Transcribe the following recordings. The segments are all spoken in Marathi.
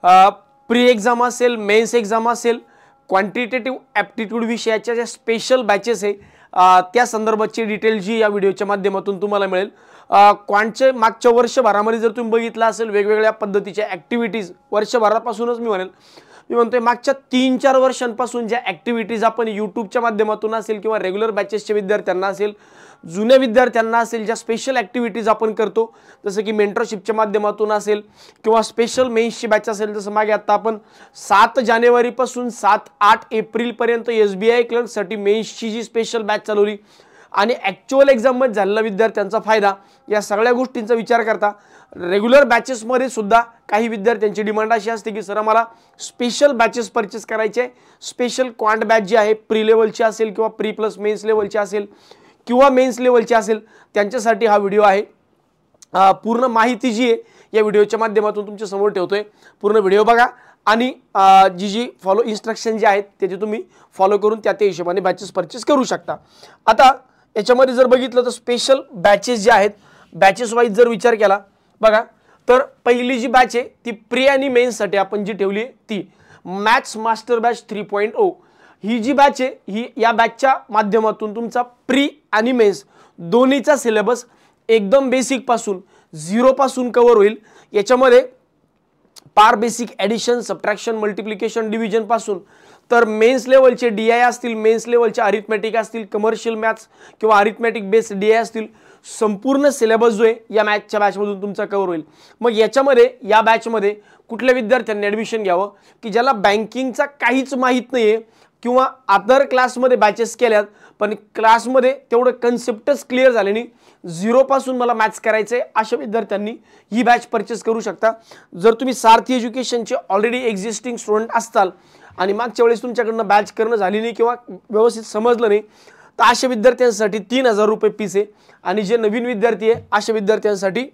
प्री एक्झाम असेल, मेन्स एक्झाम असेल, क्वांटिटेटिव्ह ॲप्टिट्यूड विषयाच्या ज्या स्पेशल बॅचेस आहे त्या संदर्भाची डिटेल जी या व्हिडिओच्या माध्यमातून तुम्हाला मिळेल। क्वांटचे मागच्या वर्षभरामध्ये जर तुम्ही बघितलं असेल वेगवेगळ्या पद्धतीच्या ॲक्टिव्हिटीज वर्षभरापासूनच मी म्हणतोय मागच्या 3-4 वर्षांपासून ज्या ॲक्टिव्हिटीज आपण यूट्यूबच्या माध्यमातून असेल किंवा रेग्युलर बॅचेसच्या विद्यार्थ्यांना असेल, जुन्या विद्यार्थ्यांना असेल, ज्या स्पेशल ॲक्टिव्हिटीज आपण करतो जसं की मेंटरशिपच्या माध्यमातून असेल किंवा स्पेशल मेन्सची बॅच असेल, जसं मागे आता आपण 7 जानेवारीपासून 7-8 एप्रिलपर्यंत SBI क्लर्कसाठी मेन्सची जी स्पेशल बॅच चालवली आणि ॲक्च्युअल एक्झाममध्ये झालेला विद्यार्थ्यांचा फायदा, या सगळ्या गोष्टींचा विचार करता रेग्युलर बॅचेसमध्ये सुद्धा काही विद्यार्थ्यांची डिमांड अशी असते की सर आम्हाला स्पेशल बॅचेस परचेस करायचे, स्पेशल क्वांट बॅच जी आहे प्री लेवलची असेल किंवा प्री प्लस मेन्स लेवलची असेल किंवा मेन्स लेवलची असेल, त्यांच्यासाठी हा व्हिडिओ आहे। पूर्ण माहिती जी आहे या व्हिडिओच्या माध्यमातून तुमच्या समोर ठेवतोय, पूर्ण व्हिडिओ बघा आणि जी फॉलो इन्स्ट्रक्शन जे आहेत त्याचे तुम्ही फॉलो करून त्या हिशोबाने बॅचेस परचेस करू शकता। आता याच्यामध्ये जर बघितलं तर स्पेशल बॅचेस जे आहेत बॅचेस वाईज जर विचार केला बघा, तर पहिली जी बॅच आहे ती प्री आणि मेन्ससाठी आपण जी ठेवली ती मॅथ्स मास्टर बॅच 3.0 ही जी बॅच आहे ही या बॅचच्या माध्यमातून तुमचा प्री आणि मेन्स दोन्हीचा सिलेबस एकदम बेसिक पासून 0 पासून कव्हर होईल। याच्यामध्ये पार basic addition, subtraction, multiplication, division पासून तर मेन्स लेवलचे DI असतील, मेन्स लेवलचे अरिथमॅटिक असतील, कमर्शियल मॅथ्स किंवा अरिथमॅटिक बेस्ड DI असतील, संपूर्ण सिलेबस जो आहे या मॅथच्या बॅचमधून तुमचा कव्हर होईल। मग याच्यामध्ये या बॅचमध्ये कुठल्या विद्यार्थ्यांनी ॲडमिशन घ्यावं की ज्याला बँकिंगचा काहीच माहीत नाही आहे किंवा अदर क्लासमध्ये बॅचेस केल्यात पण क्लासमध्ये तेवढं कन्सेप्टच क्लिअर झाले नाही, 0 पासून मला मॅथ्स करायचं आहे, अशा विद्यार्थ्यांनी ही बॅच परचेस करू शकता। जर तुम्ही सारथी एज्युकेशनचे ऑलरेडी एक्झिस्टिंग स्टुडंट असाल आणि मागच्या वेळेस तुमच्याकडनं बॅच करणं झाली नाही किंवा व्यवस्थित समजलं नाही तर अशा विद्यार्थ्यांसाठी 3000 रुपये फीस आहे आणि जे नवीन विद्यार्थी आहे अशा विद्यार्थ्यांसाठी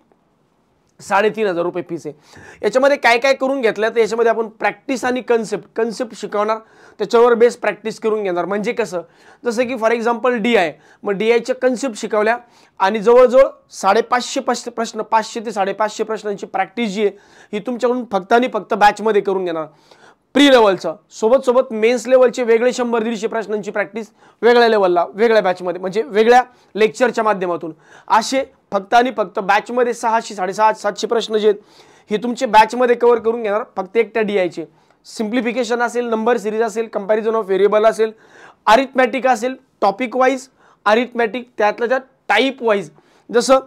3500 रुपये फीस आहे। याच्यामध्ये काय काय करून घेतलं तर याच्यामध्ये आपण प्रॅक्टिस आणि कन्सेप्ट शिकवणार, त्याच्यावर बेस प्रॅक्टिस करून घेणार। म्हणजे कसं, जसं की फॉर एक्झाम्पल DI, मग DIच्या कन्सेप्ट शिकवल्या आणि जवळजवळ 550 प्रश्न, 500 ते 550 प्रश्नांची प्रॅक्टिस जी आहे ही तुमच्याकडून फक्त आणि फक्त बॅचमध्ये करून घेणार। प्री लेवलचं सोबत मेन्स लेवलचे वेगळे 100-150 प्रश्नांची प्रॅक्टिस वेगळ्या लेवलला वेगळ्या बॅचमध्ये म्हणजे वेगळ्या लेक्चरच्या माध्यमातून असे फक्त आणि फक्त बॅचमध्ये 600, 750, 700 प्रश्न जे आहेत हे तुमचे बॅचमध्ये कव्हर करून घेणार फक्त एकट्या DIचे। सिम्प्लिफिकेशन असेल, नंबर सिरीज असेल, कंपॅरिझन ऑफ व्हेरिएबल असेल, अरिथमॅटिक असेल, टॉपिक वाईज अरिथमॅटिक, त्यातल्या त्यात टाईप वाईज, जसं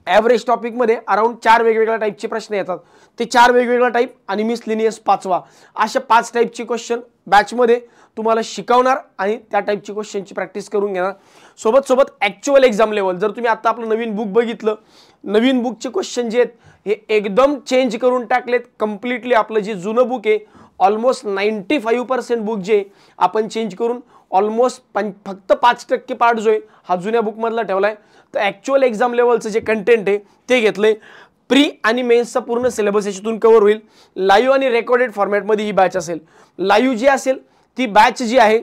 ॲव्हरेज टॉपिकमध्ये अराउंड 4 वेगवेगळ्या टाईपचे प्रश्न येतात, ते 4 वेगवेगळ्या टाईप आणि मिसलिनियस 5वा, अशा 5 टाईपचे क्वेश्चन बॅचमध्ये तुम्हाला शिकवणार आणि त्या टाईपची क्वेश्चनची प्रॅक्टिस करून घेणार। सोबत ॲक्च्युअल एक्झाम लेवल, जर तुम्ही आता आपलं नवीन बुक बघितलं, नवीन बुकचे क्वेश्चन जे आहेत हे एकदम चेंज करून टाकलेत कम्प्लिटली। आपलं जे जुनं बुक आहे ऑलमोस्ट 95% बुक जे आपण चेंज करून ऑलमोस्ट फक्त 5% पार्ट जो आहे हा जुन्या बुकमधला ठेवला आहे। तर ॲक्च्युअल एक्झाम लेवलचं जे कंटेंट आहे ते घेतलंय। प्री आणि मेन्सचा पूर्ण सिलेबस याच्यातून कव्हर होईल। लाईव्ह आणि रेकॉर्डेड फॉर्मॅटमध्ये ही बॅच असेल। लाईव्ह जी असेल ती बॅच जी आहे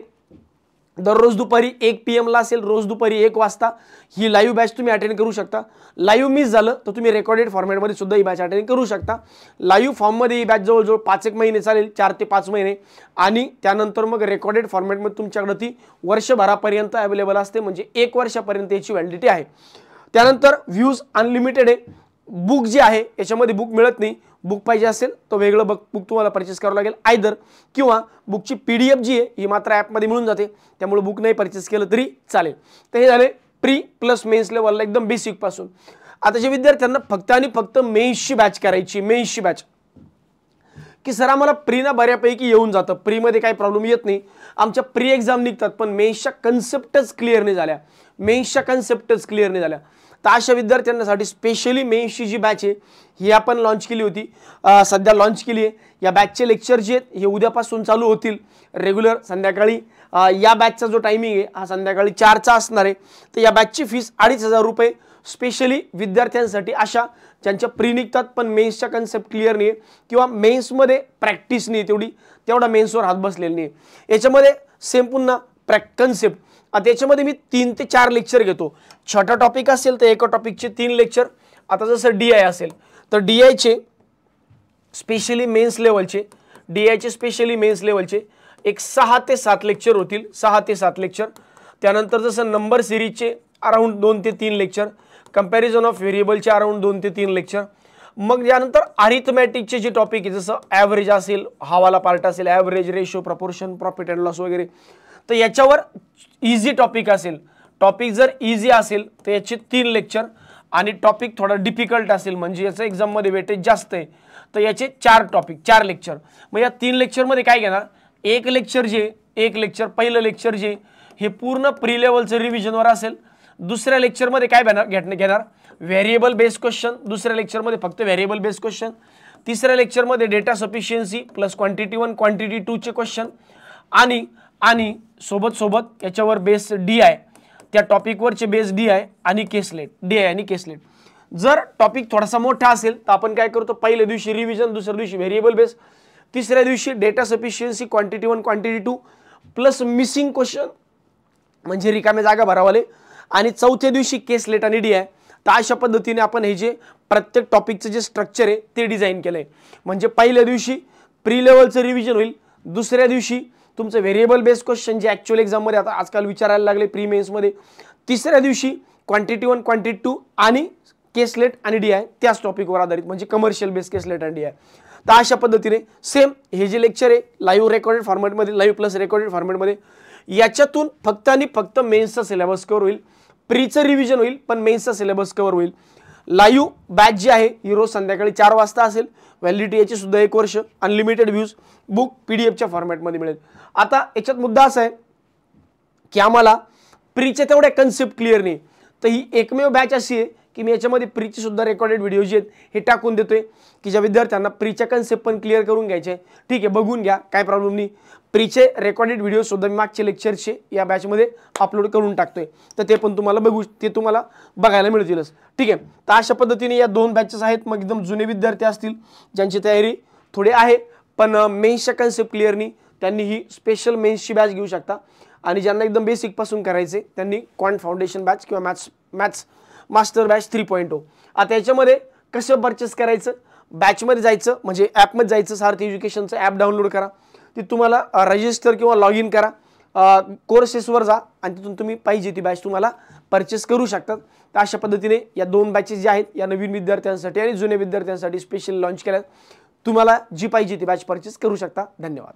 दररोज दुपारी 1 PM ला असेल, रोज दुपारी 1 वाजता ही लाईव्ह बॅच तुम्ही अटेंड करू शकता। लाईव्ह मिस झालं तर तुम्ही रेकॉर्डेड फॉर्मॅटमध्ये सुद्धा ही बॅच अटेंड करू शकता। लाईव्ह फॉर्ममध्ये ही बॅच जवळजवळ 5-1 महिने चालेल, 4 ते 5 महिने, आणि त्यानंतर मग रेकॉर्डेड फॉर्मॅटमध्ये तुमच्याकडे ती वर्षभरापर्यंत अवेलेबल असते, म्हणजे 1 वर्षापर्यंत याची व्हॅलिडिटी आहे। त्यानंतर व्ह्यूज अनलिमिटेड आहे। बुक जे आहे याच्यामध्ये बुक मिळत नाही, बुक पाहिजे असेल तर वेगळं बुक तुम्हाला परचेस करावं लागेल आयदर, किंवा बुकची PDF जी आहे ही मात्र ॲपमध्ये मिळून जाते, त्यामुळे बुक नाही परचेस केलं तरी चालेल। तर हे झाले प्री प्लस मेन्स लेवलला एकदम बेसिक पासून। आता जे विद्यार्थ्यांना फक्त आणि फक्त मेन्सची बॅच करायची, मेन्सची बॅच की सर आम्हाला प्रीना बऱ्यापैकी येऊन जातं, प्रीमध्ये काही प्रॉब्लेम येत नाही, आमच्या प्री एक्झाम निघतात पण मेन्सच्या कन्सेप्टच क्लिअर नाही झाल्या, तर अशा विद्यार्थ्यांसाठी स्पेशली मेन्सची जी बॅच आहे ही आपण लॉन्च केली होती, सध्या लॉन्च केली आहे। या बॅचचे लेक्चर जे आहेत हे उद्यापासून चालू होतील रेग्युलर संध्याकाळी। या बॅचचा जो टायमिंग आहे हा संध्याकाळी 4चा असणार आहे। तर या बॅचची फीस 2500 रुपये स्पेशली विद्यार्थ्यांसाठी अशा ज्यांच्या प्री निघतात पण मेन्सचा कन्सेप्ट क्लिअर नाही आहे किंवा मेन्समध्ये प्रॅक्टिस नाही तेवढा मेन्सवर हात बसलेला नाही। याच्यामध्ये सेम पुन्हा कन्सेप्ट, आता याच्यामध्ये मी 3 ते 4 लेक्चर घेतो। छोटा टॉपिक असेल तर एका टॉपिकचे 3 लेक्चर। आता जसं DI असेल तर DIचे स्पेशली मेन्स लेवलचे, DIचे स्पेशली मेन्स लेवलचे एक 6 ते 7 लेक्चर होतील, 6 ते 7 लेक्चर. त्यानंतर जसं नंबर सिरीजचे अराउंड 2 ते 3 लेक्चर, कंपॅरिझन ऑफ व्हेरिएबलचे अराउंड 2 ते 3 लेक्चर. मग यानंतर अरिथमॅटिकचे जे टॉपिक आहे जसं ॲव्हरेज असेल, हवाला पार्ट असेल, average, ratio, proportion, profit and loss वगैरे, तर याच्यावर इझी टॉपिक असेल. टॉपिक जर इझी असेल तर याचे 3 लेक्चर, आणि टॉपिक थोडा डिफिकल्ट असेल म्हणजे याचं एक्झाममध्ये वेटेज जास्त आहे तर याचे 4 टॉपिक, 4 लेक्चर. मग या 3 लेक्चरमध्ये काय घेणार, एक लेक्चर पहिलं लेक्चर जे हे पूर्ण प्री लेवलचं रिव्हिजनवर असेल. दुसऱ्या लेक्चरमध्ये काय घेणार व्हेरिएबल बेस्ड क्वेश्चन, दुसऱ्या लेक्चरमध्ये फक्त व्हेरिएबल बेस्ड क्वेश्चन. तिसऱ्या लेक्चरमध्ये data sufficiency plus quantity 1 quantity 2 चे क्वेश्चन, आणि सोबत याच्यावर बेस DI, त्या टॉपिकवरचे बेस DI आणि केसलेट. जर टॉपिक थोडासा मोठा असेल तर आपण काय करतो, पहिल्या दिवशी रिव्हिजन, दुसऱ्या दिवशी व्हेरिएबल बेस, तिसऱ्या दिवशी data sufficiency quantity 1 quantity 2 plus missing question म्हणजे रिकामे जागा भरावाले, आणि चौथ्या दिवशी केसलेट आणि DI. तर अशा पद्धतीने आपण हे जे प्रत्येक टॉपिकचं जे स्ट्रक्चर आहे ते डिझाईन केलंय. म्हणजे पहिल्या दिवशी प्री लेवलचं रिव्हिजन होईल, दुसऱ्या दिवशी तुमचं व्हेरिएबल बेस्ड क्वेश्चन जे ॲक्च्युअल एक्झाममध्ये आता आजकाल विचारायला लागले प्री मेन्समध्ये, तिसऱ्या दिवशी क्वांटिटी 1 क्वांटिटी 2 आणि केसलेट आणि DI त्याच टॉपिकवर आधारित म्हणजे कमर्शियल बेस केसलेट आणि DI. तर अशा पद्धतीने सेम हे जे लेक्चर आहे लाईव्ह रेकॉर्डेड फॉर्मॅटमध्ये, लाईव्ह प्लस रेकॉर्डेड फॉर्मॅटमध्ये, याच्यातून फक्त आणि फक्त मेन्सचा सिलेबस कव्हर होईल. प्रीचं रिव्हिजन होईल पण मेन्सचा सिलेबस कव्हर होईल. लाईव्ह बॅच जी आहे ही रोज संध्याकाळी 4 वाजता असेल. व्हॅलिडिटी याची सुद्धा 1 वर्ष, अनलिमिटेड व्ह्यूज, बुक PDFच्या फॉर्मॅटमध्ये मिळेल. आता याच्यात मुद्दा असा आहे की आम्हाला प्रीचे तेवढ्या कन्सेप्ट क्लिअर नाही, तर ही एकमेव बॅच अशी आहे की मी याच्यामध्ये प्रीचे सुद्धा रेकॉर्डेड व्हिडिओ जे आहेत हे टाकून देतोय की ज्या विद्यार्थ्यांना प्रीच्या कन्सेप्ट पण क्लिअर करून घ्यायचे. ठीक आहे, बघून घ्या, काय प्रॉब्लेम नाही. प्रीचे रेकॉर्डेड व्हिडिओ सुद्धा मी मागचे लेक्चरचे या बॅचमध्ये अपलोड करून टाकतोय, तर ते पण तुम्हाला बघायला मिळतीलच. ठीक आहे, तर अशा पद्धतीने या 2 बॅचेस आहेत. मग एकदम जुने विद्यार्थी असतील ज्यांची तयारी थोडी आहे पण मेन्सच्या कन्सेप्ट क्लिअर नाही, त्यांनी ही स्पेशल मेन्सची बॅच घेऊ शकता. आणि ज्यांना एकदम बेसिकपासून करायचे त्यांनी क्वांट फाउंडेशन बॅच किंवा मॅथ्स मास्टर बॅच 3.0. आता याच्यामध्ये कसं परचेस करायचं, बॅचमध्ये जायचं म्हणजे ॲपमध्ये जायचं, सारथी एज्युकेशनचं ॲप डाउनलोड करा, ती तुम्हाला रजिस्टर किंवा लॉग इन करा, कोर्सेसवर जा आणि तिथून तुम्ही पाहिजे ती बॅच तुम्हाला परचेस करू शकतात. तर अशा पद्धतीने या 2 बॅचेस ज्या आहेत या नवीन विद्यार्थ्यांसाठी आणि जुन्या विद्यार्थ्यांसाठी स्पेशल लॉन्च केल्यात. तुम्हाला जी पाहिजे ती बॅच परचेस करू शकता. धन्यवाद.